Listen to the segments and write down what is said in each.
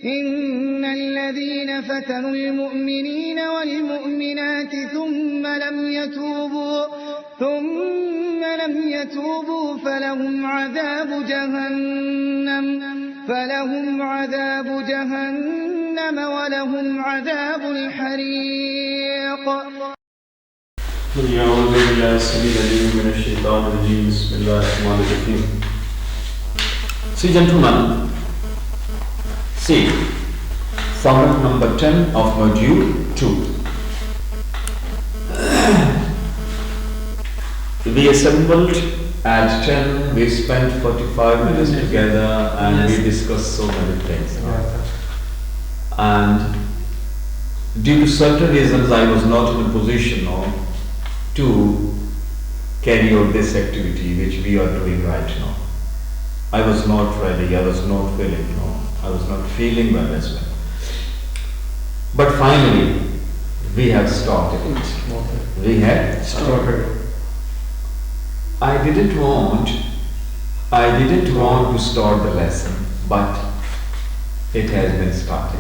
إن الذين فتنوا المؤمنين والمؤمنات ثم لم يتوبوا فلهم عذاب جهنم ولهم عذاب الحريق. أعوذ بالله السميع العليم من الشيطان الرجيم. بسم الله الرحمن الرحيم. See, gentlemen, see format number 10 of module 2. We assembled at 10, we spent 45 minutes together and we discussed so many things. And due to certain reasons I was not in a position to carry out this activity which we are doing right now. I was not ready, I was not feeling, I was not feeling well as well. But finally, we have started it. We have started. I didn't want to start the lesson, but it has been started.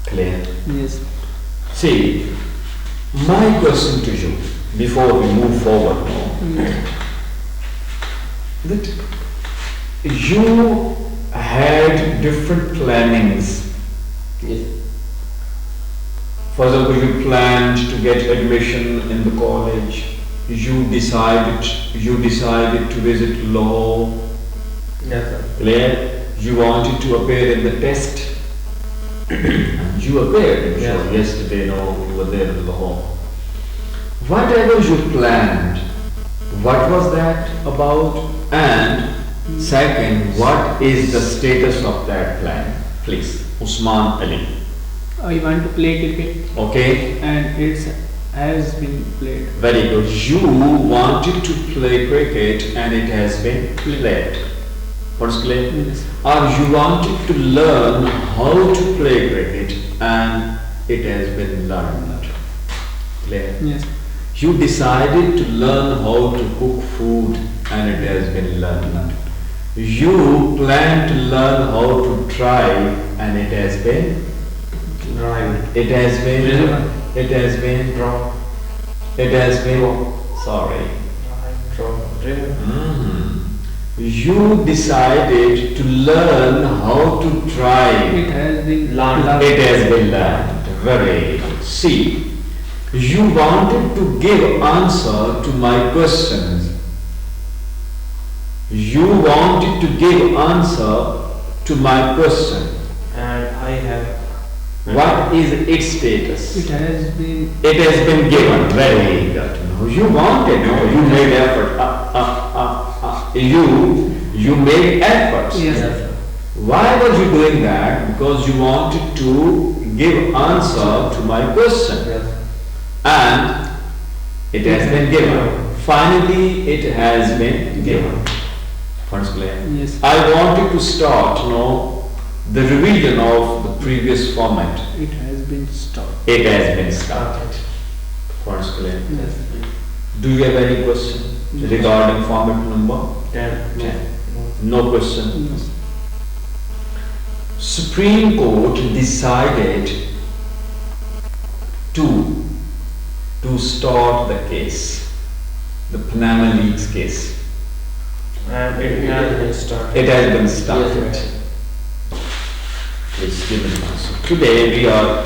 Clear? Yes. See, my question to you, before we move forward that you had different plannings. Yes. For example, you planned to get admission in the college. You decided to visit law. Yes, sir. Clear? You wanted to appear in the test. And you appeared. Yes. So yesterday, you were there in law. Whatever you planned, what was that about? And second, what is the status of that plan? Please, Usman Ali. I want to play cricket Okay, and it has been played. very good. You wanted to play cricket and it has been played. What's clear? Yes. Or you wanted to learn how to play cricket and it has been learned. Clear? Yes. You decided to learn how to cook food and it has been learned. You plan to learn how to drive and it has been sorry. You decided to learn how to drive. It has been learned. It has been learned. Very good. See, you wanted to give answer to my questions. You wanted to give answer to my question. And I have. What is its status? It has been given. Very good. You wanted, you made effort. You made efforts. yes. Why were you doing that? Because you wanted to give answer to my question. Yes. And it has been given. Finally, it has been given. What's clear? Yes. I wanted to start, the revision of the previous format. It has been stopped. It has been started. What's clear? Yes. Do you have any question regarding format number 10. 10? No question. Yes. Supreme Court decided to start the case, the Panama Leaks case. And it has been started. It has been started. Yes, Please give an answer. Today we are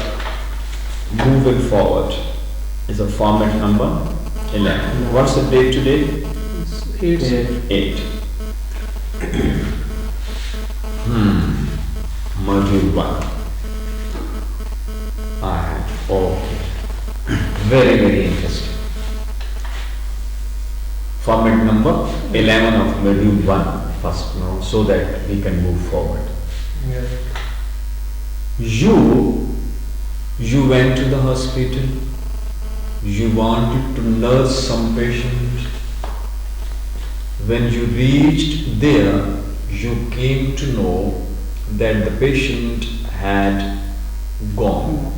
moving forward. Is a format number 11. What's the date today? It's 8. Module 1. Okay. Very, very interesting. Format number 11 of module 1 first now, so that we can move forward. Yes. You went to the hospital. You wanted to nurse some patient. When you reached there, you came to know that the patient had gone.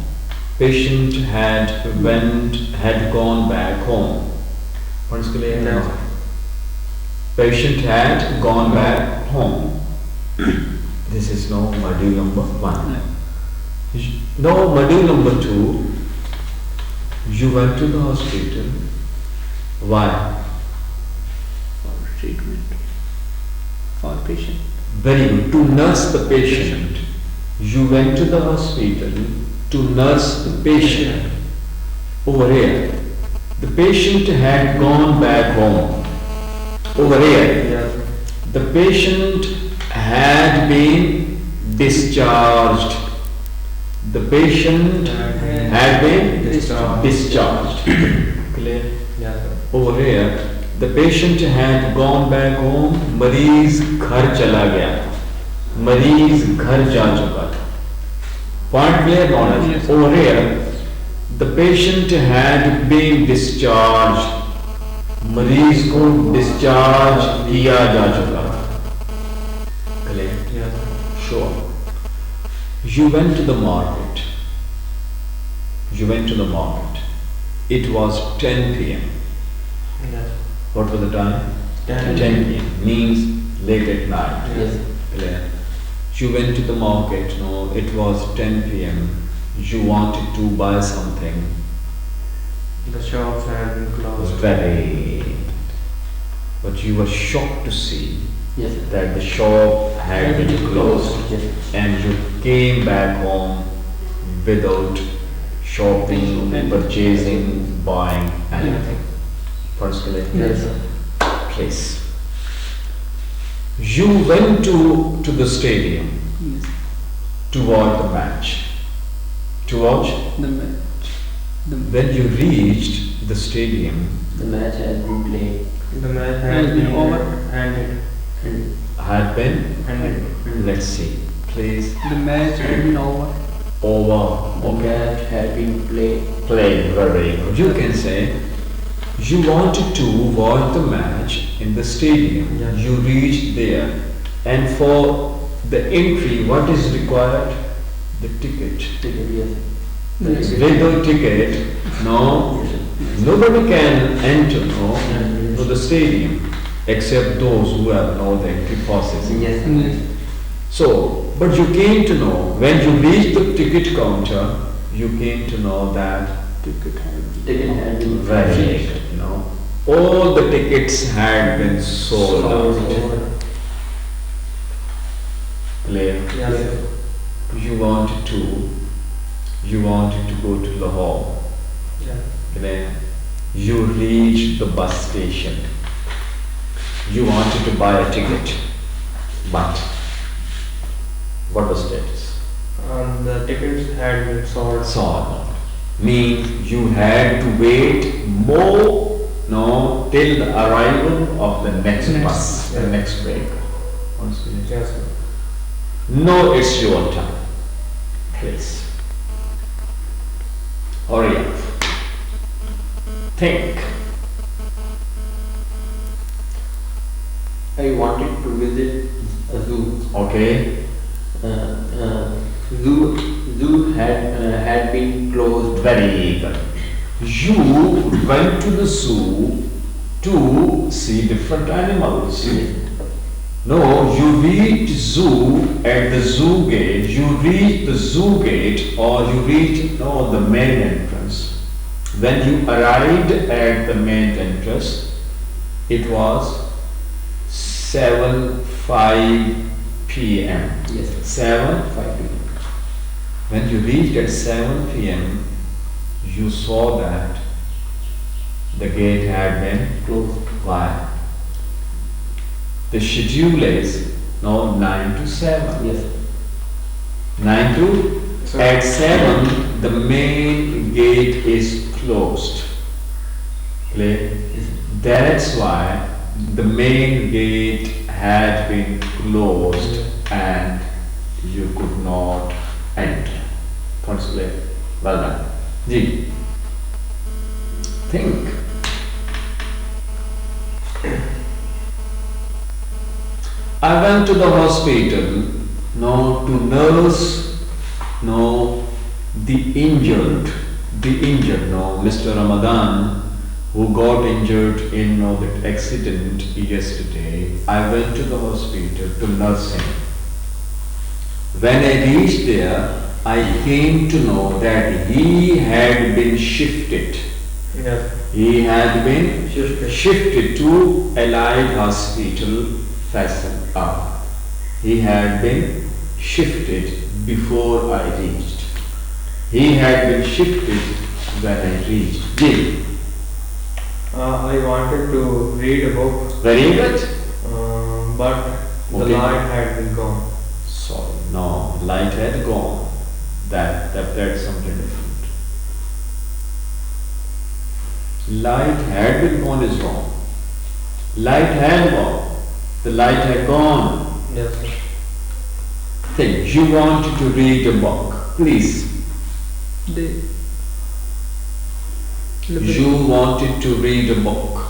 Patient had gone back home. What's clear? No. Patient had gone back home. This is no module number 1. No. Now module number 2, you went to the hospital. Why? For treatment. For patient. Very good. To nurse the patient. You went to the hospital to nurse the patient. Over here, the patient had gone back home. Over here, Yes. the patient had been discharged. The patient had been discharged. Clear? Yes. Over here, the patient had gone back home. मरीज घर चला गया. मरीज घर जा चुका था. Point clear? Knowledge. Yes. Over here, the patient had been discharged. मरीज को discharge किया जा चुका था. Clear? Yes. Sure. You went to the market. You went to the market. It was 10 p.m. Yes. What was the time? 10 p.m. Means late at night. Yes. Clear. You went to the market. No, it was 10 p.m. You wanted to buy something. The shops had been It was closed. very. But you were shocked to see Yes, sir. that the shop had been closed. Yes. And you came back home without shopping, purchasing, buying anything. First Yes, sir. place. You went to the stadium Yes. to watch the match. To watch. The match. The When you reached the stadium, The match has been played The match Has had been over. ended. and had been, Ended. let's see, please, the match had been over. over. the match had been played. Played very good. You can say you wanted to watch the match in the stadium. Yeah. You reached there, and for the entry, what is required? The ticket. Ticket, yes. Yes. Without ticket, no, Yes, sir. nobody can enter no, Yes. to the stadium except those who have know the entry passes. Yes, sir. Yes. So, but you came to know when you reached the ticket counter, you came to know that Ticket had been. Ticket had been very finished. late, you know, all the tickets had been sold out. Clear? Yes. You wanted to go to Lahore. Yeah. Clear? You reached the bus station. You wanted to buy a ticket, but what was status? The tickets had been sold. Sold. Means you had to wait more, no, till the arrival of the next bus, the yeah. next break. Yes. Sir. No, it's your time. Please. Hurry up. Think. I wanted to visit a zoo. Okay. Zoo had been closed. Very good. You went to the zoo to see different animals. No, you reached zoo at the zoo gate. You reached the zoo gate, or you reached the main entrance. When you arrived at the main entrance, it was 7:05 p.m. Yes, sir. 7:05 p.m. When you reached at 7 p.m., you saw that the gate had been Closed. why? The schedule is now 9 to 7. Yes. 9 to So- at 7 the main gate is closed. Clear? Yes. That's why the main gate had been closed and you could not enter. Points clear? Well done. Ji. Think. I went to the hospital, to nurse, the injured, Mr. Ramadan, who got injured in that accident yesterday. I went to the hospital to nurse him. When I reached there, I came to know that he had been shifted. Yes. He had been Shifted. shifted to Allied Hospital, Faisal. He had been shifted before I reached. He had been shifted when I reached. Yes. I wanted to read a book, Very good. but the Okay. light had been gone. Sorry, no, light had gone. That's something different. Light had been gone is wrong. Light had gone. The light had gone. Yes, sir. Think, you wanted to read a book. Please. The You wanted to read a book.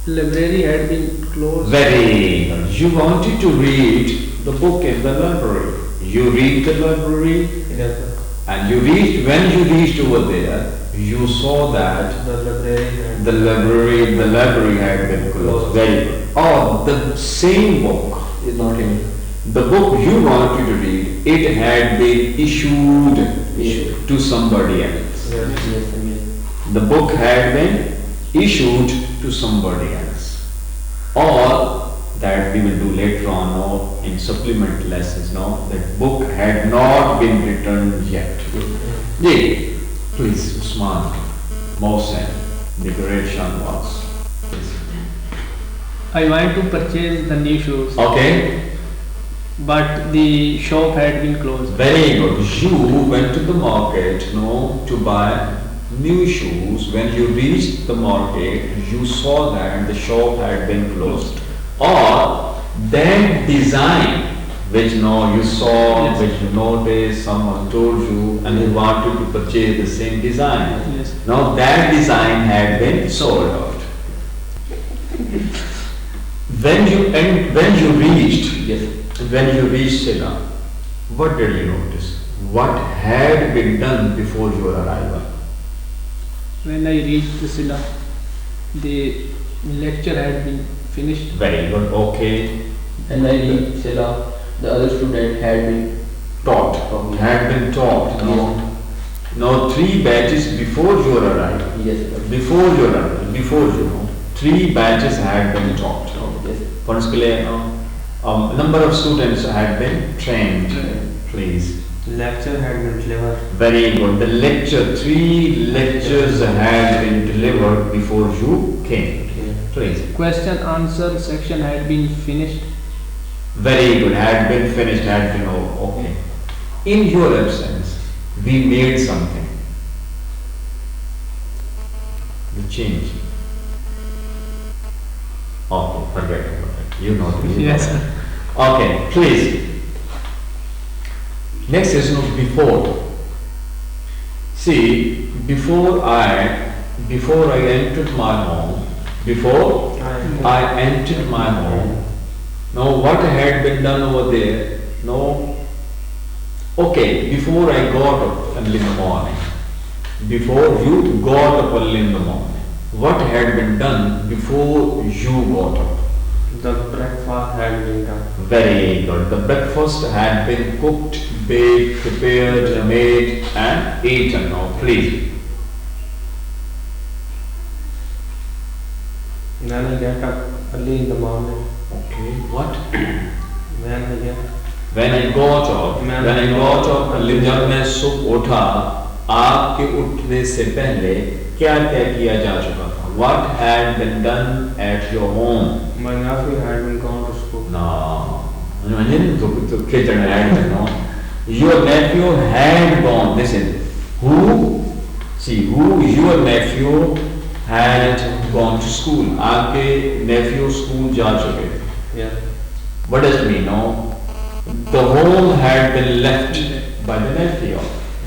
library had been closed. Very good. You wanted to read the book in the library. You read the library Yes, sir. and when you reached over there, you saw that The library had the library had been closed. Very good. Oh, the same book Is not in. the book you wanted to read, it had been issued Issued. to somebody else. Yes. Yes, sir, yes. The book had been issued to somebody else. Or that we will do later on, no, in supplement lessons, no, that book had not been returned yet. Yeah, please, Usman, Mohsen, the great Shanwas. I want to purchase the new shoes, Okay, but the shop had been closed. very good. You went to the market, no, to buy new shoes. When you reached the market, you saw that the shop had been closed. Or that design which now you saw, Yes. which you noticed, someone told you, and you wanted to purchase the same design. Yes. Now that design had been sold out. When you reached, Yes. when you reached SILAH, what did you notice? What had been done before your arrival? When I reached the SILAH, the lecture had been finished. Very good. Okay. And I reached SILAH, the other student had been Taught. Had been taught. Now 3 batches before your arrival. yes, sir. Before your arrival. Before you know. 3 batches had been taught. Yes. For instance, number of students had been trained. Please. lecture had been delivered. Very good. The lecture, 3 lectures had been delivered before you came. Okay. Please. Question answer section had been finished. Very good. Had been finished, had been okay. In your absence, we made something. The change. Okay, forget about it. You know this. Yes, sir. Okay, please. Next is no before. See, before I entered my home, before I entered my home, now what had been done over there? No. Okay, before I got up early in the morning, before you got up early in the morning, what had been done before you got up? The breakfast had been done. Very good. The breakfast had been cooked, baked, prepared, made and eaten. Now please. Then I get up early in the morning. Okay. What? When I get When I got up, जब मैं सुबह उठा, आपके उठने से पहले क्या क्या किया जा चुका था? What had been done at your home? my nephew had been gone to school. No. Your nephew had gone. Listen. Who your nephew had gone to school. आपके nephew school जा चुके थे. Yes. What does it mean? No. The home had been left by the nephew.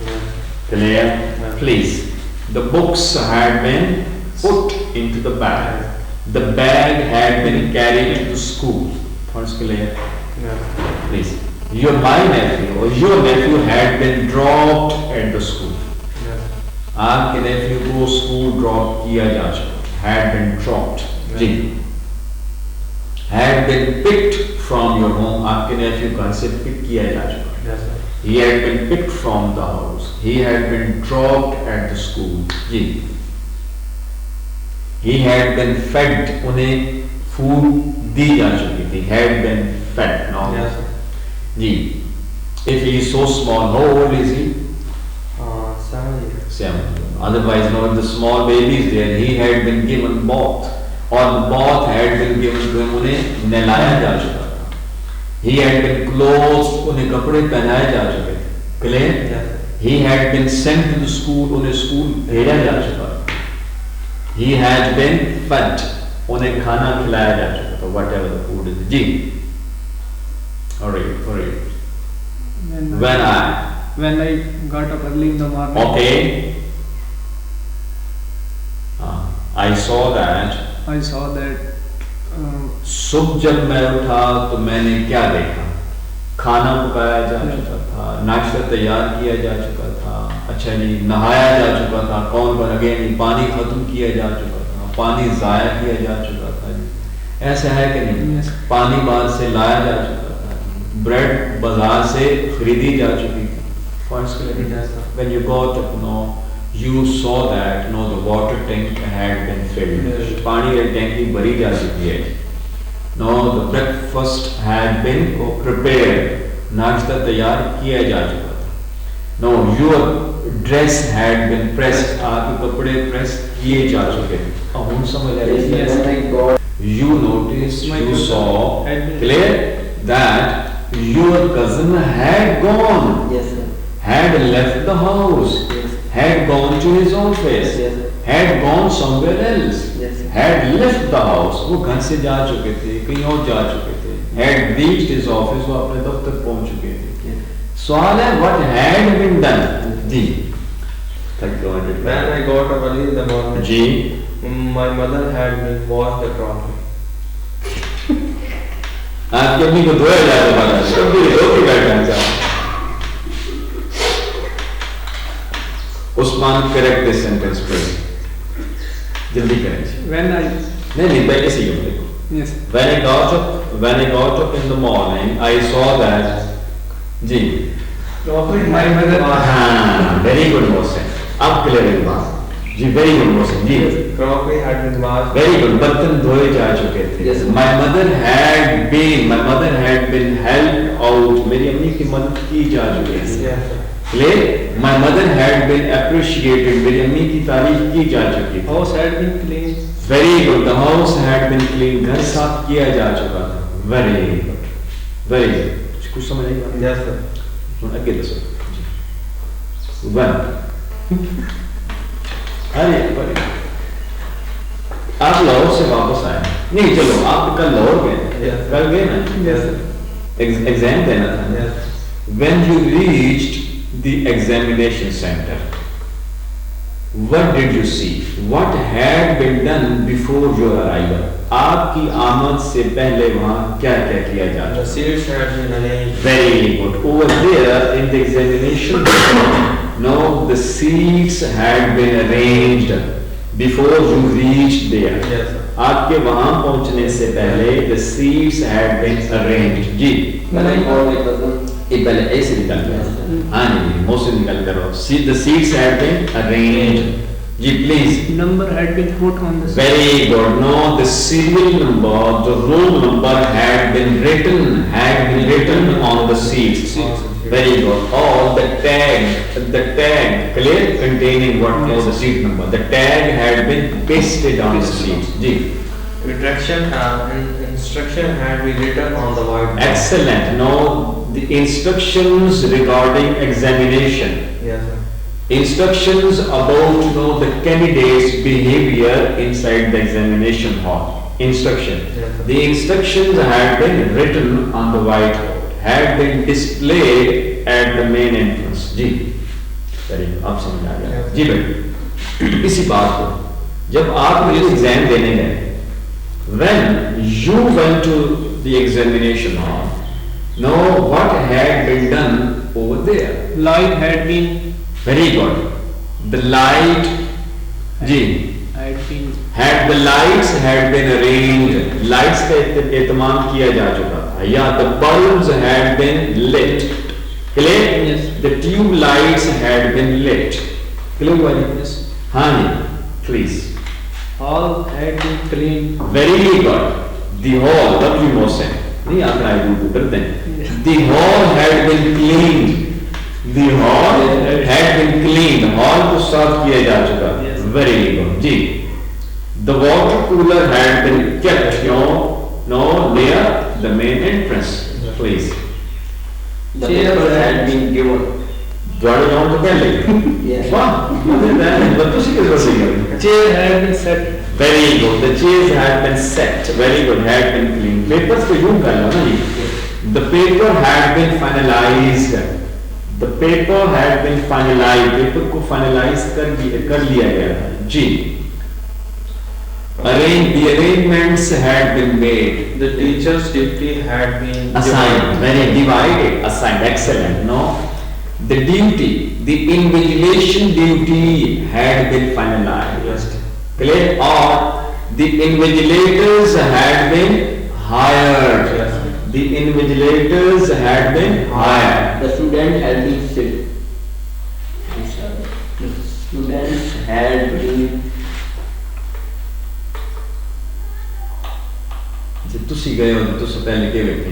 Yes. Clear? Yeah. Please. The books had been put into the bag. The bag had been carried to school. What's clear? Yes. Please. Your nephew had been dropped at the school. Yes. आपके nephew को school drop किया जा चुका. Had been dropped. Yeah. Ji. Had been picked from your home. आपके nephew घर से pick किया जा चुका. Yes, sir. He had been picked from the house. He had been dropped at the school. Ji. He had been fed. उन्हें food दी जा चुकी थी. Had been fed. No. Yes, sir. Ji. If he is so small, how old is he? 7 years. 7. Otherwise, no, the small baby is there. He had been given bath, or bath had been given to him. उन्हें नहलाया जा चुका था. He had been clothed. उन्हें कपड़े पहनाए जा चुके थे. Clear? Yes, sir. He had been sent to the school. उन्हें स्कूल भेजा जा चुका था. He had been fed. उन्हें खाना खिलाया जा चुका था. Whatever the food is. Ji. Alright. When I got up early in the morning. Okay. I saw that. सुबह जब मैं उठा तो मैंने क्या देखा? खाना पकाया जा चुका था, नाश्ता तैयार किया जा चुका था, अच्छा जी, नहाया जा चुका था, अगेन पानी खत्म किया जा चुका था, पानी जाया किया जा चुका था जी. ऐसा है कि नहीं? पानी बाहर से लाया जा चुका था, ब्रेड बाजार से खरीदी जा चुकी थी. When you got up, you saw that the water tank had been filled. पानी की टैंकी भरी जा चुकी है. The breakfast had been prepared. नाश्ता तैयार किया जा चुका था. Your dress had been pressed. आपके कपड़े प्रेस किए जा चुके थे. अब हम समझ आ रही है. You noticed, you saw, clear that your cousin had gone. Yes, sir. Had left the house. Yes. Had gone to his office. Yes, sir. Had gone somewhere else. Yes, sir. Had left the house. वो घर से जा चुके थे, कहीं और जा चुके थे. Had reached his office. वो अपने दफ्तर पहुंच चुके थे. Yes. सवाल है what had been done. Ji. When I got up early in the morning, ji. my mother had been washed the crockery. आपकी अपनी को धोया जाए तो बात है. कभी धो के बैठना चाहिए. Usman, correct this sentence please. जल्दी करें. नहीं पहले से ही देखो. Yes. When I got up in the morning, I saw that. Ji. My mother. हाँ, very good Mohsen. अब clear है बात. जी very good Mohsen. Ji. Crockery had been washed. Very good. बर्तन धोए जा चुके थे. Yes. My mother had been helped out. मेरी अम्मी की मदद की जा चुकी थी. Yes, sir. Clear? My mother had been appreciated. मेरी अम्मी की तारीफ की जा चुकी थी. House had been cleaned. Very good. The house had been cleaned. घर साफ किया जा चुका था. Very good. Very good. कुछ समझ आई बात? Yes, sir. आगे दसो. One. अरे आप लाहौर से वापस आए. नहीं चलो आप कल लाहौर गए. Yes. कल गए ना? Yes, sir. एग्जाम देना था. Yes. When you reached the examination center, what did you see? What had been done before your arrival? आपकी आमद से पहले वहाँ क्या क्या किया जा The रहा? seats had been arranged. Very good. Over there in the examination, no, the seats had been arranged before you reached there. Yes, sir. आपके वहाँ पहुँचने से पहले the seats had been arranged. Ji. When I called my cousin. एक पहले ऐसे निकल गया. हाँ नहीं मोसे निकल करो. See the seats had been arranged. Ji please. Number had been put on the. Very good. No, the serial number, the roll number had been written on the seats. Very good. Or the tag, clear, containing what was the seat number. The tag had been pasted on the seats. Ji. Direction and instruction had been written on the whiteboard. Excellent. Now the instructions regarding examination. Yes, sir. Instructions about the candidate's behavior inside the examination hall. Instruction. Yes, sir. The instructions had been written on the whiteboard, had been displayed at the main entrance. Ji. Very good. आप समझ आ गया. जी बेटे. इसी बात को जब आप ये एग्जाम देने गए, when you went to the examination hall, know what had been done over there. Light had been. Very good. The light, ji, The lights had been arranged. Lights का एहतमाम किया जा चुका था. Yeah, the bulbs had been lit. Clear? Yes. The tube lights had been lit. Clear? Yes. Honey, please. All had been cleaned. Very good. The hall, what you must say? नहीं आता है computer then. The hall had been cleaned. The hall had been cleaned. Hall को साफ किया जा चुका. Yes. Very good. Ji. The water cooler had been kept, near the main entrance. Please. The paper had been given. द्वारा जाऊँ तो पहले. Yes. वाह. बच्चों से किस बात से Chair had been set. Very good. The chairs had been set. Very good. Had been cleaned. Papers को यूं कर लो ना ये. The paper had been finalized. The paper had been finalized. Paper को finalize कर लिया गया था. जी. The arrangements had been made. The teacher's duty had been Assigned. Very divided. Assigned. Excellent. No. The duty, the invigilation duty had been finalized. Yes. Clear? Or the invigilators had been hired. Yes. The invigilators had been hired. The student had been sick. The students had been तुसी गए हो तो पहले क्या बैठे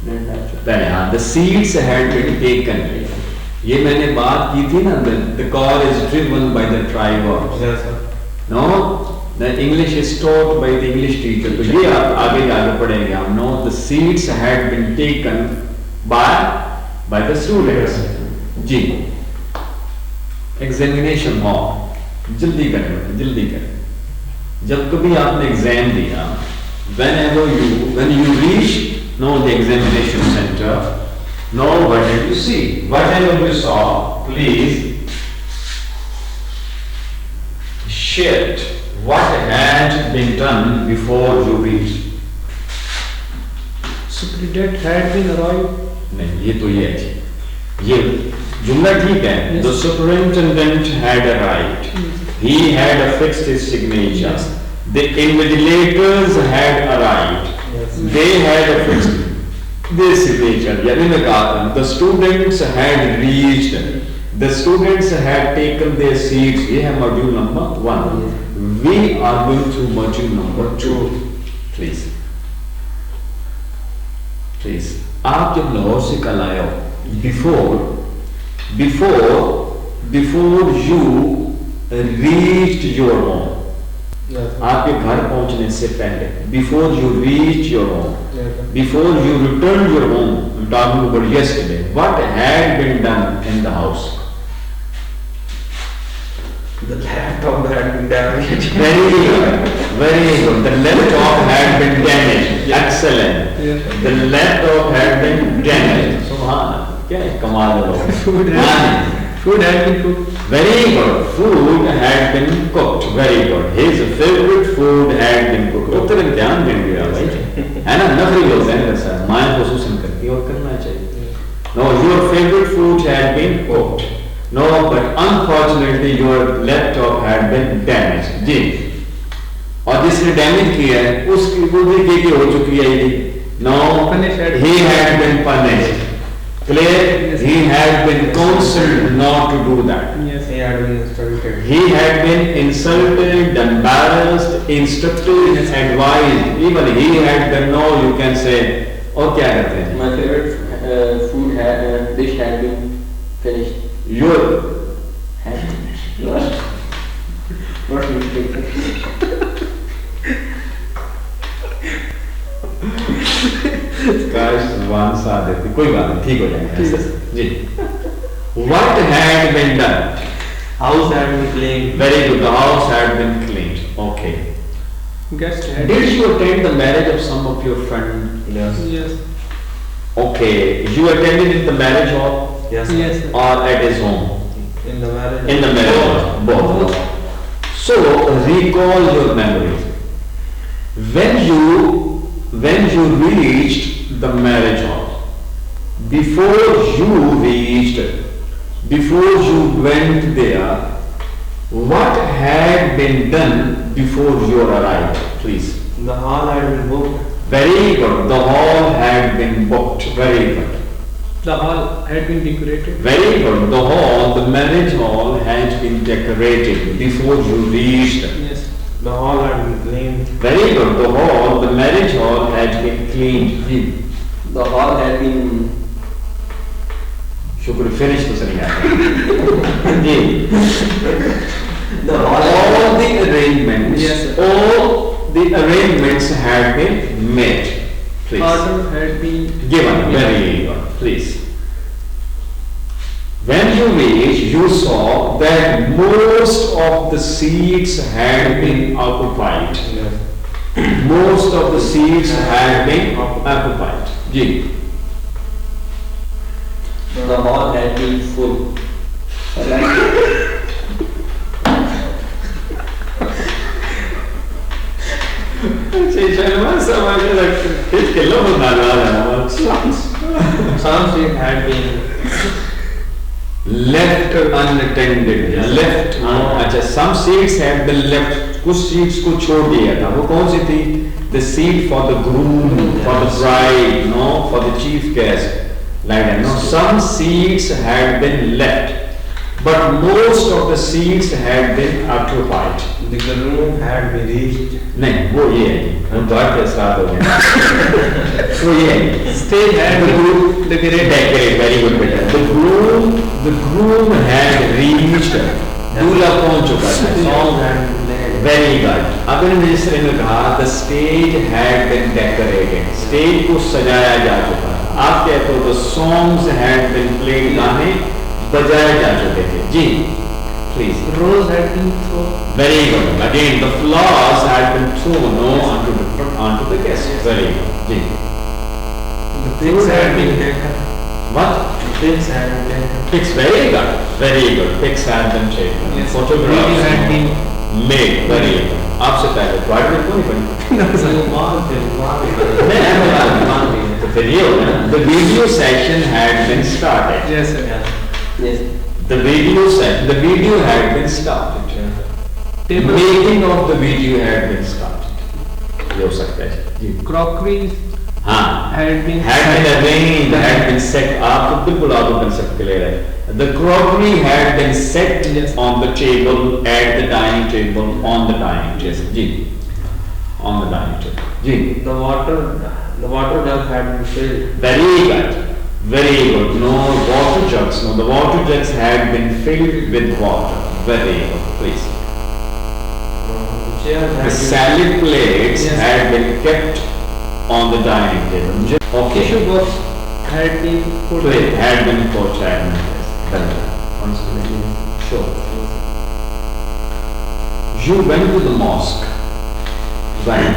not पहले हाँ the seats had been taken. ये मैंने बात की थी ना the car is driven by the driver. Yes, sir. No, the English is taught by the English teacher. तो ये आप आगे पढ़ेंगे हम. No, the seats had been taken by the students. Ji. Examination hall. जल्दी करें. जब कभी आपने एग्जाम दिया, when you reach the examination center, what did you see? Whatever you saw, please share what had been done before you reached. Superintendent had been arrived. नहीं, ये तो ये है. ये जुमला ठीक है. Yes. The superintendent had arrived. He had affixed his signature. Yes. The invigilators had arrived. Yes. They had affixed their signature. यानी मैं कहा था, the students had reached. The students had taken their seats. ये है module number 1. We are going through module number 2. Please. आप जब लाहौर से कल आए हो, before you reached your home, Yes. आपके घर पहुंचने से पहले, before you reach your home, Yes. before you return your home, I'm talking about yesterday, what had been done in the house? The laptop had been damaged. Very good. The laptop had been damaged. Excellent. Yeah. The laptop had been damaged. Subhanallah. क्या है कमाल है लोग. Food had been cooked. Very good. Food had been cooked. Very good. His favorite food had been cooked. तो तेरे ध्यान देने दिया भाई. है ना नफरी लोग हैं वैसा. माँ खुसूसन करती है और करना चाहिए. No, your favorite food had been cooked. No, but unfortunately your laptop had been damaged. जी. और जिसने डैमेज किया है उसकी वो भी क्या हो चुकी है ये. No, he had been punished. Clear? Yes. He had been counseled not to do that. Yes. He had been instructed. He had been insulted, embarrassed, instructed, advised. Even he had been no, you can say. और क्या कहते हैं? My favorite dish had been finished. Your What mistake? काश जुबान सा देती. कोई बात नहीं, ठीक हो जाएगा. जी. What had been done? House had been cleaned. Very good. The house had been cleaned. Okay. Guest had Did you attend the marriage of some of your friends? Yes. Yes. Okay. You attended in the marriage hall Yes. Yes. Sir. or at his home? In the marriage. In the marriage hall. Both. So recall your memories. When you reached the marriage hall, before you went there, what had been done before your arrival? Please. The hall had been booked. Very good. The hall had been booked. Very good. The hall had been decorated. Very good. The hall, the marriage hall had been decorated before you reached. Yes. The hall had been cleaned. Very good. The hall, the marriage hall had been cleaned. The hall had been. Should finish this again. The hall All the arrangements. Yes, sir. All the arrangements had been made. Please. Order had been Given. Very good. Please. When you reached, you saw that most of the seats had been occupied. Yes. Most of the seats had been occupied. Ji. The hall had been full. Some seats had been Left unattended. Left. अच्छा, some seats have been left. कुछ seats को छोड़ दिया था. वो कौन सी थी? The seat for the groom, for the bride, no, for the chief guest. Like that. No, some seats had been left, but most of the seats had been occupied. the groom had been reached. नहीं, वो ये है. हम द्वार पे start हो गए. वो ये है. stage had been decorated. Decorate. Very good, बेटा. The groom had reached. दूल्हा पहुंच चुका था. Song had been played. Very good. अब इन मिनिस्टर ने कहा the stage had been decorated. Stage को सजाया जा चुका था. आप कहते हो the songs had been played. गाने बजाए जा चुके थे. जी, please. Rose had been thrown. Very good. Again, the flowers had been thrown onto the guests. Very good. Ji. The pigs had been taken. What? The pigs had been taken. Pics. Very good. Very good. Pics had been taken. Yes. Photographs Video had been made. Very good. आपसे पहले pride में कौन बनी? The video, the video session had been started. Yes, sir. Yes. The video had been started. Table. Making of the video had been started. ये हो सकता है. जी. Crockery हाँ. had been Had been arranged, had been set. आप तो बिल्कुल आपको concept clear है. The crockery had been set Yes. on the table, at the dining table, on the dining table. Ji. On the dining table. Ji. The water jug had been filled. Very good. Very good. No water jugs. No, the water jugs had been filled with water. Very good. Please. The chairs The had been salad plates Yes. had been kept on the dining table. Okay. tissue box had been put. Plate had been put. Had been placed. Very good. Honestly, sure. You went to the mosque. When?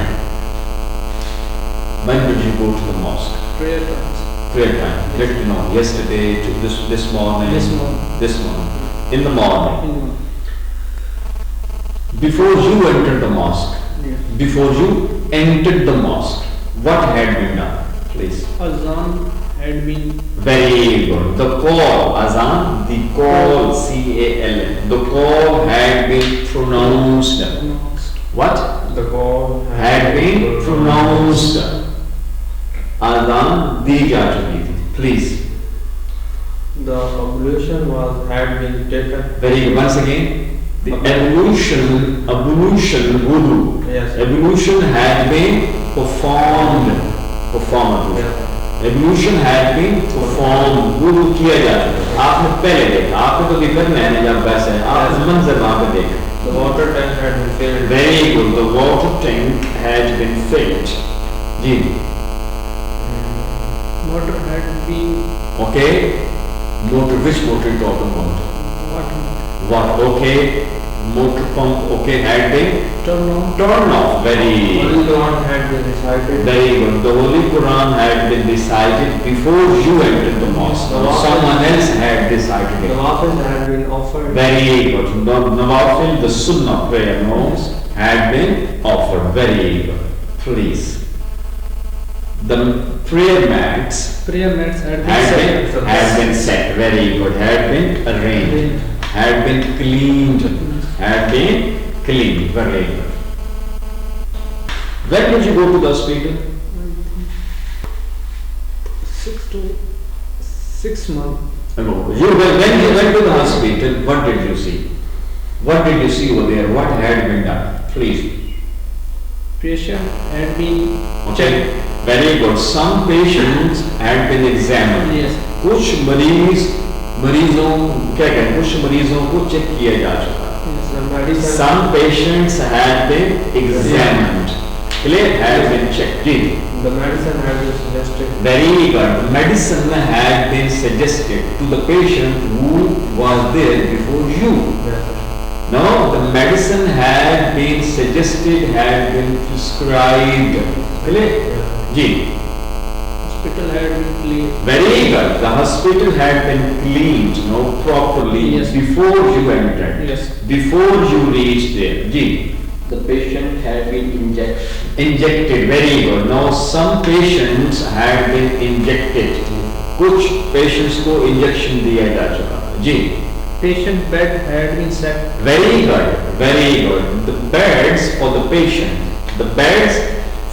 When did you go to the mosque? Prayer times. Prayer time. Let me know. Yesterday, to this morning. This morning. This morning. In the morning. In one. Before you entered the mosque. Yes. Before you entered the mosque. What had been done? Please. Azan had been Very good. The call, azan, the call, C-A-L-N. The call had been pronounced. announced. What? the call Had been pronounced. Azan दी जा चुकी थी. Please. The ablution had been taken. Very good. Once again. The ablution, wudu. Yes. Ablution had been performed. Performed. Ablution had been performed. wudu किया जा चुका. आपने पहले देखा. आपने तो देखा मैंने जब वैसे है. आपने मंजर वहाँ पे देखा. The water tank had been filled. Very good. The water tank had been filled. Ji. Motor had been Okay. Motor. Which motor you talking about? water What? Okay. Motor pump. Okay. Had been turned on. turned off. Very. Holy Quran had been recited. Very good. The Holy Quran had been recited before you entered the mosque. Someone else had recited The it. wafils had been offered. Very good. The Nawafil, the Sunnah prayer, no, had been offered. Very good. Please. The prayer mats Prayer mats had been set. had been set. Very good. Had been arranged. Had been cleaned. Had been cleaned. Very good. When did you go to the hospital? 6 months. No, when you went to the hospital, what did you see? What did you see over there? What had been done? Please. Patient had been Okay. Very good. Some patients had been examined. yes, कुछ मरीजों क्या कहें? कुछ मरीजों को check किया जा चुका. The medicine, Some patients had been examined. Clear? Had been checked. Ji. the medicine had been suggested. Very good. Medicine had been suggested to the patient who was there before you. Yes, sir. No, the medicine had been suggested, had been prescribed. Clear? Ji. hospital had been cleared. Very good. The hospital had been cleaned, no, properly Yes. before you entered. Yes. Before you reached there. Ji. The patient had been Injected. Very good. Now some patients had been injected. कुछ patients को injection दिया जा चुका. जी. Patient bed had been set. Very good. Very good. The beds for the patient. The beds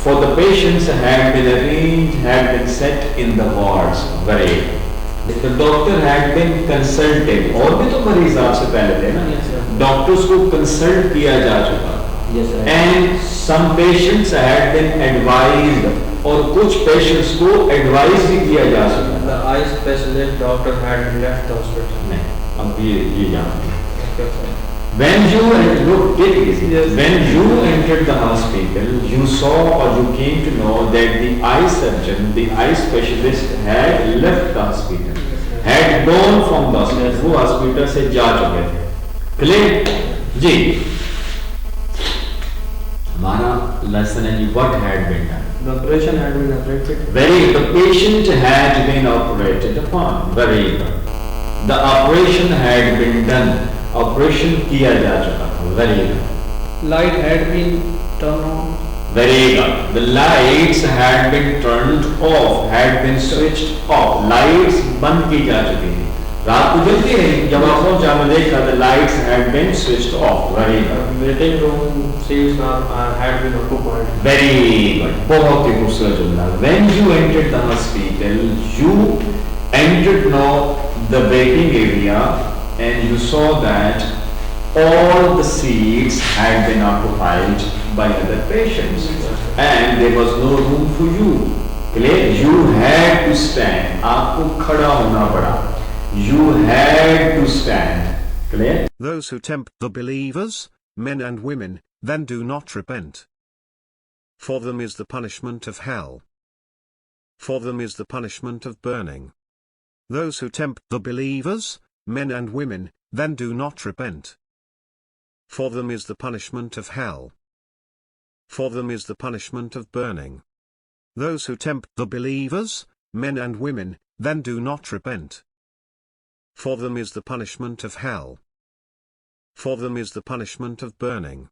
for the patients had been arranged, had been set in the wards. Very good. The doctor had been consulted. और भी तो मरीज आपसे पहले थे ना? Yes, sir. Doctors को consult किया जा चुका. Yes, sir. And some patients had been advised. और कुछ patients को advise भी किया जा चुका. The eye specialist doctor had left the hospital. नहीं, अब ये जानो. Okay, sir. When you look, take it easy. Yes. When you entered the hospital, you saw or you came to know that the eye surgeon, the eye specialist had left the hospital, had gone from the hospital. वो hospital से जा चुके थे. Clear? जी. हमारा lesson है what had been done. The operation had been operated. The patient had been operated upon. Very good. The operation had been done. Operation किया जा चुका. Very good. Light had been turned on. Very good. The lights had been turned off. Had been switched off. Lights बंद की जा चुकी थी. रात को जल्दी है जब आप पहुंचा मैं देखा the lights had been switched off. Very good. Waiting room seats had been occupied. Very good. बहुत ही खूबसूरत जुमला. When you entered the hospital, you entered now the waiting area and you saw that all the seats had been occupied by other patients and there was no room for you. Clear? You had to stand. आपको खड़ा होना पड़ा. You had to stand. Clear? Those who tempt the believers, men and women, then do not repent. For them is the punishment of hell. For them is the punishment of burning. Those who tempt the believers, men and women, then do not repent. For them is the punishment of hell. For them is the punishment of burning. Those who tempt the believers, men and women, then do not repent. For them is the punishment of hell. For them is the punishment of burning.